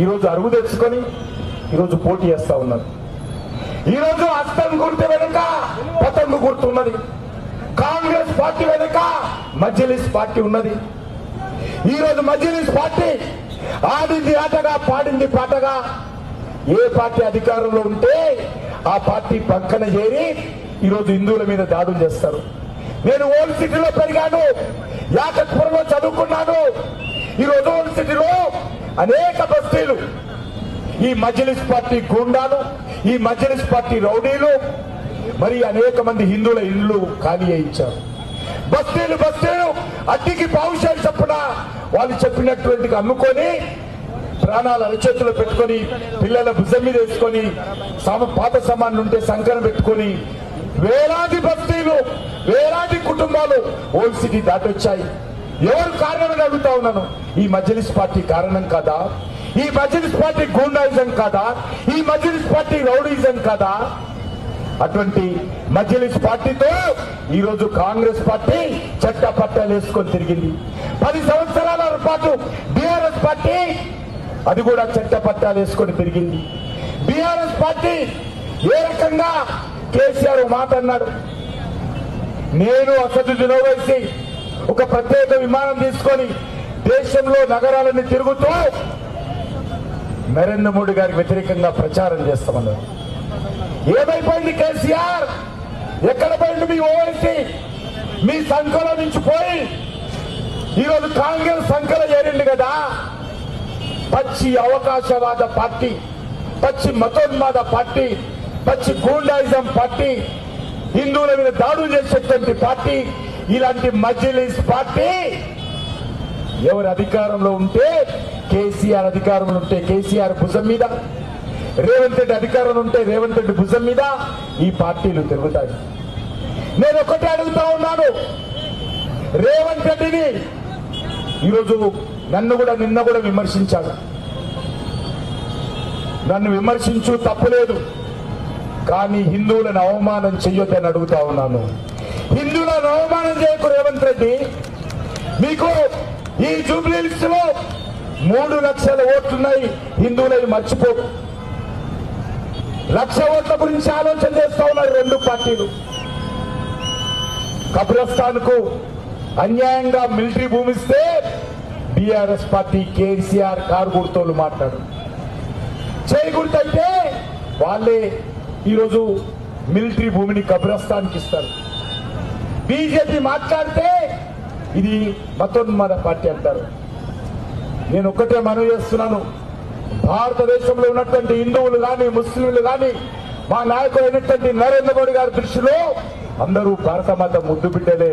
ఈరోజు అరువు తెచ్చుకొని ఈరోజు పోటీ చేస్తా ఉన్నారు. ఈరోజు హస్తం గుర్తు వెనుక పతంగు గుర్తు ఉన్నది. కాంగ్రెస్ పార్టీ వెనుక మజ్లిస్ పార్టీ ఉన్నది. ఈరోజు మజ్లిస్ పార్టీ ఆడింది ఆటగా పాడింది పాటగా ఏ పార్టీ అధికారంలో ఉంటే ఆ పార్టీ పక్కన చేరి ఈరోజు హిందువుల మీద దాడులు చేస్తారు. నేను ఓల్డ్ సిటీలో పెరిగాను, యాకత్పురంలో చదువుకున్నాను. ఈరోజు ఓల్డ్ సిటీలో అనేక బస్తీలు ఈ మజ్లిస్ పార్టీ గూండాలు, ఈ మజ్లిస్ పార్టీ రౌడీలు, మరి అనేక మంది హిందువుల ఇళ్లు ఖాళీ చేయించారు. బస్తీలు అడ్డికి పావుషాలు చప్పున వాళ్ళు చెప్పినటువంటి అమ్ముకొని ప్రాణాలు అరచేతులు పెట్టుకొని పిల్లల భుజం మీద వేసుకొని పాత సామాన్లు ఉంటే సంకన పెట్టుకొని వేలాది బస్తీలు వేలాది కుటుంబాలు ఓల్డ్ సిటీ దాటొచ్చాయి. ఎవరు కారణమని అడుగుతా ఉన్నాను. ఈ మజ్లిస్ పార్టీ కారణం కాదా? ఈ మజ్లిస్ పార్టీ గూండాయిజం కాదా? ఈ మజ్లిస్ పార్టీ రౌడీజం కాదా? అటువంటి మజ్లిస్ పార్టీతో ఈరోజు కాంగ్రెస్ పార్టీ చట్టపట్టాలు వేసుకొని తిరిగింది. 10 సంవత్సరాల పాటు బీఆర్ఎస్ పార్టీ అది కూడా చట్టపట్టాలు వేసుకొని తిరిగింది. బీఆర్ఎస్ పార్టీ ఏ రకంగా కేసీఆర్ మాట అన్నాడు, నేను అసదుద్దీన్ ఓవైసీ ఒక ప్రత్యేక విమానం తీసుకొని దేశంలో నగరాలని తిరుగుతూ నరేంద్ర మోడీ గారికి వ్యతిరేకంగా ప్రచారం చేస్తామన్నారు. ఏమైపోయింది కేసీఆర్? ఎక్కడ పోయింది మీ ఓవైసీ? మీ సంఖలో నుంచి పోయి ఈరోజు కాంగ్రెస్ సంఖలో చేరింది కదా. పచ్చి అవకాశవాద పార్టీ, పచ్చి మతోన్మాద పార్టీ, పచ్చి గూండాయిజం పార్టీ, హిందువుల మీద దాడులు చేసేటువంటి పార్టీ, ఇలాంటి మజ్లిస్ పార్టీ ఎవరు అధికారంలో ఉంటే కేసీఆర్ అధికారంలో ఉంటే కేసీఆర్ భుజం మీద, రేవంత్ రెడ్డి అధికారంలో ఉంటే రేవంత్ రెడ్డి భుజం మీద ఈ పార్టీలు తిరుగుతాయి. నేను ఒకటే అడుగుతా ఉన్నాను, రేవంత్ రెడ్డిని ఈరోజు నిన్న కూడా విమర్శించాడు. నన్ను విమర్శించు తప్పులేదు, కానీ హిందువులను అవమానం చెయ్యొద్దని అడుగుతా ఉన్నాను. హిందువులను అవమానం చేయకు రేవంత్ రెడ్డి. మీకు ఈ జూబ్లీహిల్స్ లో 3 లక్షల ఓట్లున్నాయి, హిందువులని మర్చిపోకు. 1,00,000 ఓట్ల గురించి ఆలోచన చేస్తా ఉన్నారు 2 పార్టీలు. కబ్రస్థాన్ కు అన్యాయంగా మిలిటరీ భూమిస్తే బీఆర్ఎస్ పార్టీ కేసీఆర్ కారు గుర్తోళ్ళు మాట్లాడు, చేయి గుర్తయితే వాళ్ళే ఈరోజు మిలిటరీ భూమిని కబ్రస్థాన్కి ఇస్తారు. బీజేపీ మాట్లాడితే ఇది మతోన్మాద పార్టీ అంటారు. నేను ఒక్కటే మనవి చేస్తున్నాను, భారతదేశంలో ఉన్నటువంటి హిందువులు కానీ ముస్లింలు కానీ మా నాయకుడు అయినటువంటి నరేంద్ర మోడీ గారి దృష్టిలో అందరూ భారత మాత ముద్దు బిడ్డలే.